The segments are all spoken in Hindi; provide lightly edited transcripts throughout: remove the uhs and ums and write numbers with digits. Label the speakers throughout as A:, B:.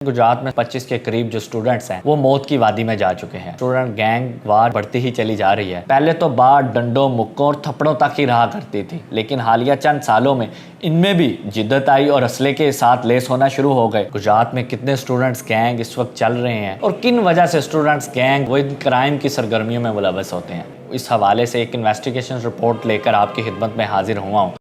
A: गुजरात में 25 के करीब जो स्टूडेंट्स हैं वो मौत की वादी में जा चुके हैं। स्टूडेंट गैंग वार बढ़ती ही चली जा रही है। पहले तो बात डंडों, मुक्कों और थप्पड़ों तक ही रहा करती थी, लेकिन हालिया चंद सालों में इनमें भी जिद्दत आई और असले के साथ लेस होना शुरू हो गए। गुजरात में कितने स्टूडेंट्स गैंग इस वक्त चल रहे हैं और किन वजह से स्टूडेंट्स गैंग वो इन क्राइम की सरगर्मियों में मुलव्वस होते हैं, इस हवाले से एक इन्वेस्टिगेशन रिपोर्ट लेकर आपकी खिदमत में हाजिर हुआ हूँ।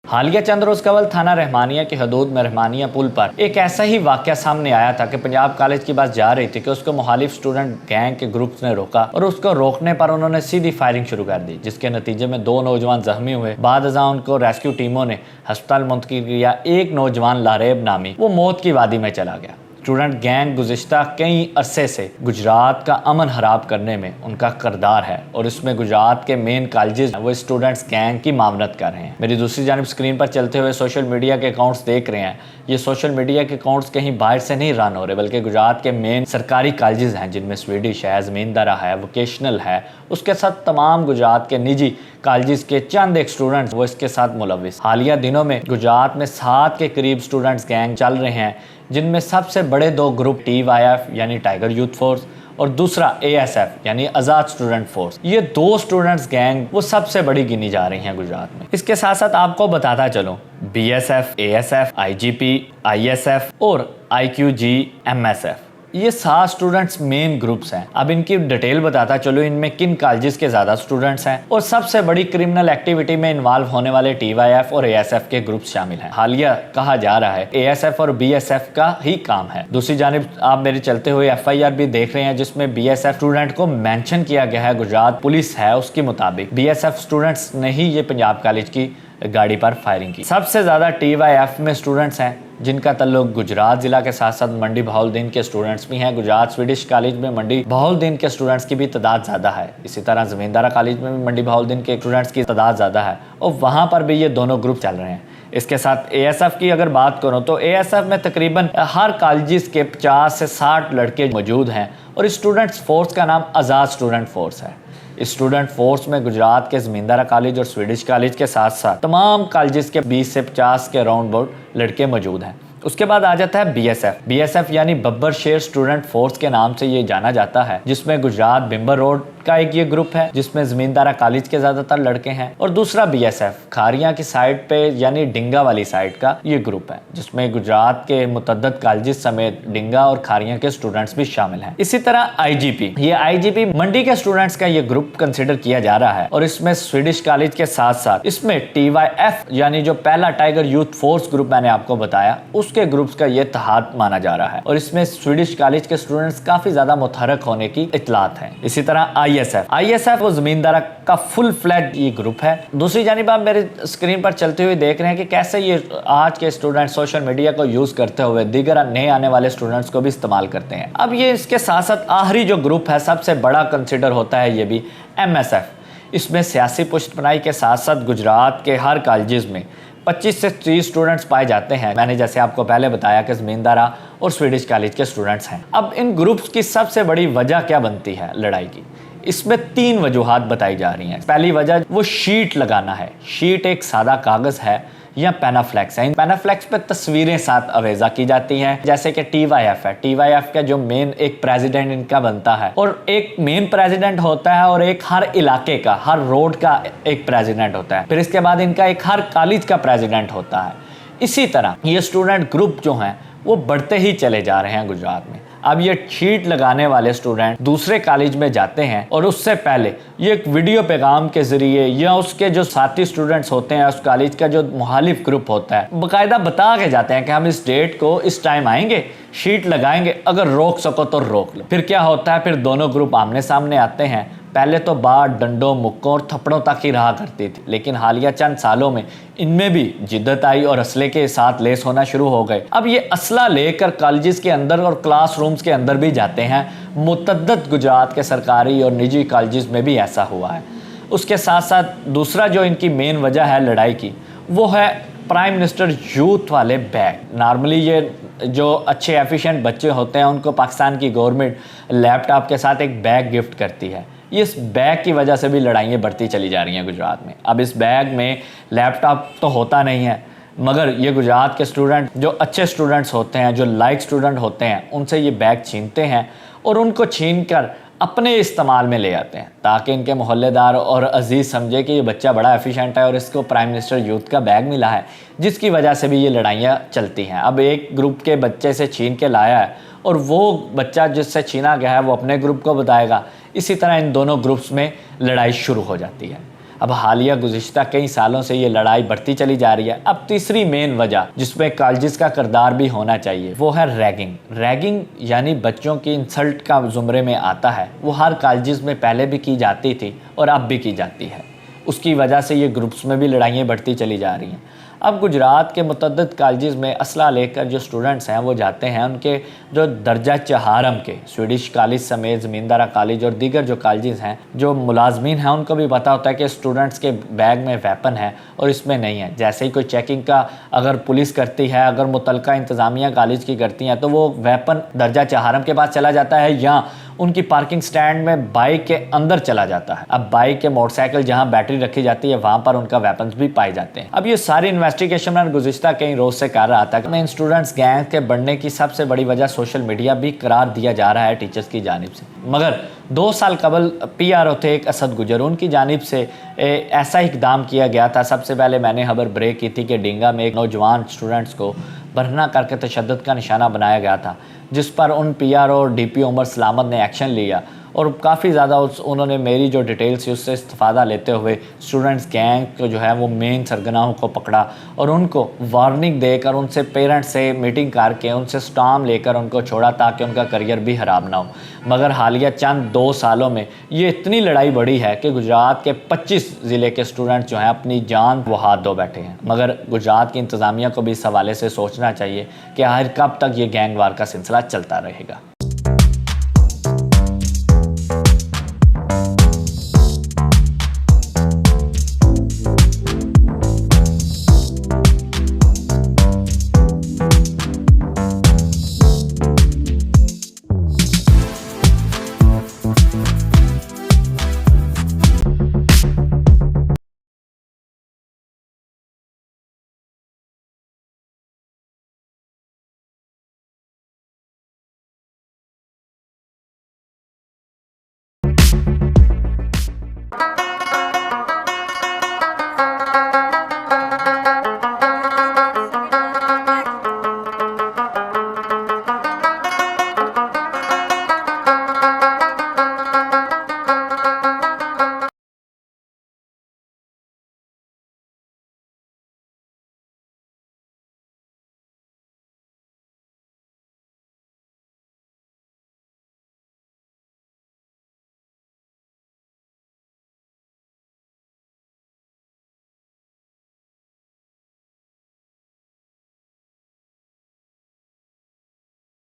A: हालिया चंद रोज कबल थाना रहमानिया की हदूद में रहमानिया पुल पर एक ऐसा ही वाकया सामने आया था कि पंजाब कॉलेज की बस जा रही थी कि उसको मुखालिफ स्टूडेंट गैंग के ग्रुप्स ने रोका और उसको रोकने पर उन्होंने सीधी फायरिंग शुरू कर दी, जिसके नतीजे में 2 नौजवान जख्मी हुए। बाद अज़ां उनको रेस्क्यू टीमों ने अस्पताल मुंतकिल किया। एक नौजवान लारेब नामी वो मौत की वादी में चला गया। स्टूडेंट गैंग गुज़िश्ता कई अरसे से गुजरात का अमन खराब करने में उनका किरदार है और इसमें गुजरात के मेन कॉलेजेस वो स्टूडेंट्स गैंग की मामलत कर रहे हैं। मेरी दूसरी जानिब स्क्रीन पर चलते हुए सोशल मीडिया के अकाउंट्स देख रहे हैं। ये सोशल मीडिया के अकाउंट्स कहीं बाहर से नहीं रन हो रहे, बल्कि गुजरात के मेन सरकारी कॉलेजेस हैं, जिनमें स्वीडिश है, ज़मींदारा है, वोकेशनल है, उसके साथ तमाम गुजरात के निजी कॉलेजेस के चंद एक स्टूडेंट्स वो इसके साथ मुलव्विस। हालिया दिनों में गुजरात में 7 के करीब स्टूडेंट्स गैंग चल रहे हैं, जिनमें सबसे बड़े 2 ग्रुप TYF यानी टाइगर यूथ फोर्स और दूसरा ASF यानी आज़ाद स्टूडेंट फोर्स। ये 2 स्टूडेंट्स गैंग वो सबसे बड़ी गिनी जा रही हैं गुजरात में। इसके साथ साथ आपको बताता चलूं, BSF, ASF, IGP, ISF और IQG, MSF ये 7 स्टूडेंट्स मेन ग्रुप्स हैं। अब इनकी डिटेल बताता चलो, इनमें किन कॉलेजेस के ज़्यादा स्टूडेंट्स हैं और सबसे बड़ी क्रिमिनल एक्टिविटी में इन्वॉल्व होने वाले TYF और ASF के ग्रुप्स शामिल हैं। हालिया कहा जा रहा है ASF और BSF का ही काम है। दूसरी जानिब आप मेरे चलते हुए FIR भी देख रहे हैं, जिसमें BSF स्टूडेंट को मेंशन किया गया है। गुजरात पुलिस है उसके मुताबिक BSF स्टूडेंट्स ने ही ये पंजाब कॉलेज की गाड़ी पर फायरिंग की। सबसे ज़्यादा TYF में स्टूडेंट्स हैं जिनका ताल्लुक गुजरात जिला के साथ साथ मंडी बहाउद्दीन के स्टूडेंट्स भी हैं। गुजरात स्वीडिश कॉलेज में मंडी बहाउद्दीन के स्टूडेंट्स की भी तादाद ज़्यादा है। इसी तरह ज़मींदारा कॉलेज में भी मंडी बहाउद्दीन के स्टूडेंट्स की तादाद ज़्यादा है और वहाँ पर भी ये दोनों ग्रुप चल रहे हैं। इसके साथ ASF की अगर बात करूँ तो ASF में तकरीबन हर कॉलेज के 50 से 60 लड़के मौजूद हैं और स्टूडेंट्स फोर्स का नाम आज़ाद स्टूडेंट फोर्स है। इस स्टूडेंट फोर्स में गुजरात के ज़मींदारा कॉलेज और स्वीडिश कॉलेज के साथ साथ तमाम कॉलेजेस के 20 से 50 के राउंड अबाउट लड़के मौजूद हैं। उसके बाद आ जाता है BSF यानी बब्बर शेर स्टूडेंट फोर्स के नाम से ये जाना जाता है, जिसमें गुजरात बिम्बर रोड का एक ये ग्रुप है, जिसमें ज़मींदारा कॉलेज के ज़्यादातर लड़के हैं, और दूसरा BSF खारिया की साइड पे यानी डिंगा वाली साइड का ये ग्रुप है, जिसमें गुजरात के मुतअद्दिद कॉलेजेस समेत डिंगा और खारिया के स्टूडेंट्स भी शामिल हैं। इसी तरह IGP मंडी के स्टूडेंट्स का ये ग्रुप कंसिडर किया जा रहा है और इसमें स्वीडिश कॉलेज के साथ साथ इसमें TYF यानी जो पहला टाइगर यूथ फोर्स ग्रुप मैंने आपको बताया उसके ग्रुप्स का ये इत्तेहाद माना जा रहा है और इसमें स्वीडिश कॉलेज के स्टूडेंट्स काफी ज्यादा मुतहरक होने की इतलात है। इसी तरह ISF वो जमींदारा का फुल फ्लैट ये ग्रुप है। दूसरी जानिब आप मेरे स्क्रीन पर चलते हुए देख रहे हैं कि कैसे ये आज के स्टूडेंट सोशल मीडिया को यूज करते हुए दीगर नए आने वाले स्टूडेंट्स को भी इस्तेमाल करते हैं। अब ये इसके साथ साथ आखिरी जो ग्रुप है सबसे बड़ा कंसिडर होता है ये भी MSF। इसमें सियासी पुष्टपनाही के साथ साथ गुजरात के हर कॉलेजेस में 25 से 30 स्टूडेंट्स पाए जाते हैं। मैंने जैसे आपको पहले बताया कि ज़मींदारा और स्वीडिश कॉलेज के स्टूडेंट्स हैं। अब इन ग्रुप्स की सबसे बड़ी वजह क्या बनती है लड़ाई की? इसमें 3 वजूहात बताई जा रही हैं। पहली वजह वो शीट लगाना है। शीट एक सादा कागज़ है या पैनाफ्लेक्स है। इन पैनाफ्लेक्स पे तस्वीरें साथ अवेजा की जाती हैं, जैसे कि TYF है। TYF का जो मेन एक प्रेसिडेंट इनका बनता है और एक मेन प्रेसिडेंट होता है और एक हर इलाके का, हर रोड का एक प्रेसिडेंट होता है। फिर इसके बाद इनका एक हर कॉलेज का प्रेसिडेंट होता है। इसी तरह ये स्टूडेंट ग्रुप जो हैं वो बढ़ते ही चले जा रहे हैं गुजरात में। अब ये शीट लगाने वाले स्टूडेंट दूसरे कॉलेज में जाते हैं और उससे पहले ये एक वीडियो पैगाम के जरिए या उसके जो साथी स्टूडेंट्स होते हैं, उस कॉलेज का जो मुखालिफ ग्रुप होता है, बाकायदा बता के जाते हैं कि हम इस डेट को इस टाइम आएंगे, शीट लगाएंगे, अगर रोक सको तो रोक लो। फिर क्या होता है, फिर दोनों ग्रुप आमने सामने आते हैं। पहले तो बात डंडों, मुक्कों और थप्पड़ों तक ही रहा करती थी, लेकिन हालिया चंद सालों में इनमें भी जिद्दत आई और असले के साथ लेस होना शुरू हो गए। अब ये असला लेकर कॉलेजेस के अंदर और क्लासरूम्स के अंदर भी जाते हैं। मुतअद्दिद गुजरात के सरकारी और निजी कॉलेजेस में भी ऐसा हुआ है। उसके साथ साथ दूसरा जो इनकी मेन वजह है लड़ाई की, वो है प्राइम मिनिस्टर यूथ वाले बैग। नॉर्मली ये जो अच्छे एफिशिएंट बच्चे होते हैं उनको पाकिस्तान की गवर्नमेंट लैपटॉप के साथ एक बैग गिफ्ट करती है। इस बैग की वजह से भी लड़ाइयाँ बढ़ती चली जा रही हैं गुजरात में। अब इस बैग में लैपटॉप तो होता नहीं है, मगर ये गुजरात के स्टूडेंट जो अच्छे स्टूडेंट्स होते हैं, जो लाइक स्टूडेंट होते हैं, उनसे ये बैग छीनते हैं और उनको छीन कर अपने इस्तेमाल में ले आते हैं ताकि इनके मोहल्लेदार और अजीज़ समझे कि ये बच्चा बड़ा एफिशिएंट है और इसको प्राइम मिनिस्टर यूथ का बैग मिला है, जिसकी वजह से भी ये लड़ाइयाँ चलती हैं। अब एक ग्रुप के बच्चे से छीन के लाया है और वो बच्चा जिससे छीना गया है वो अपने ग्रुप को बताएगा, इसी तरह इन दोनों ग्रुप्स में लड़ाई शुरू हो जाती है। अब हालिया गुज़िश्ता कई सालों से ये लड़ाई बढ़ती चली जा रही है। अब तीसरी मेन वजह जिसमें कॉलेजेस का किरदार भी होना चाहिए वो है रैगिंग। रैगिंग यानी बच्चों की इंसल्ट का ज़ुमरे में आता है। वो हर कॉलेजेस में पहले भी की जाती थी और अब भी की जाती है। उसकी वजह से ये ग्रुप्स में भी लड़ाइयाँ बढ़ती चली जा रही हैं। अब गुजरात के मुतअद्दिद कॉलेजेस में असला लेकर जो स्टूडेंट्स हैं वो जाते हैं। उनके जो दर्जा चहारम के स्वीडिश कॉलेज समेत ज़मींदारा कॉलेज और दीगर जो कॉलेजेस हैं, जो मुलाजमीन हैं, उनको भी पता होता है कि स्टूडेंट्स के बैग में वेपन है और इसमें नहीं है। जैसे ही कोई चेकिंग का अगर पुलिस करती है, अगर मुतलका इंतज़ामिया कॉलेज की करती हैं, तो वो वेपन दर्जा चहारम के पास चला जाता है या उनकी पार्किंग स्टैंड में बाइक के अंदर चला जाता है। अब बाइक के मोटरसाइकिल जहां बैटरी रखी जाती है वहां पर उनका वेपन्स भी पाए जाते हैं। अब ये सारी इन्वेस्टिगेशन मैं गुज़िश्ता कई रोज से कर रहा था कि इन स्टूडेंट्स गैंग के बढ़ने की सबसे बड़ी वजह सोशल मीडिया भी करार दिया जा रहा है टीचर्स की जानिब से। मगर 2 साल कबल PRO थे एक असद गुजर, उनकी जानिब से ऐसा इकदाम किया गया था। सबसे पहले मैंने खबर ब्रेक की थी कि डिंगा में एक नौजवान स्टूडेंट्स को बरहना करके तशद्दुद का निशाना बनाया गया था, जिस पर उन PRO और DPO उमर सलामत ने एक्शन लिया और काफ़ी ज़्यादा उन्होंने मेरी जो डिटेल्स थी उससे इस्तेफ़ादा लेते हुए स्टूडेंट्स गैंग को जो है वो मेन सरगनाहों को पकड़ा और उनको वार्निंग देकर उनसे पेरेंट्स से मीटिंग करके उनसे स्टाम लेकर उनको छोड़ा ताकि उनका करियर भी ख़राब ना हो। मगर हालिया चंद 2 सालों में ये इतनी लड़ाई बढ़ी है कि गुजरात के 25 ज़िले के स्टूडेंट जो हैं अपनी जान वो हाथ धो बैठे हैं। मगर गुजरात की इंतज़ामिया को भी इस हवाले से सोचना चाहिए कि आखिर कब तक ये गैंग वार का सिलसिला चलता रहेगा।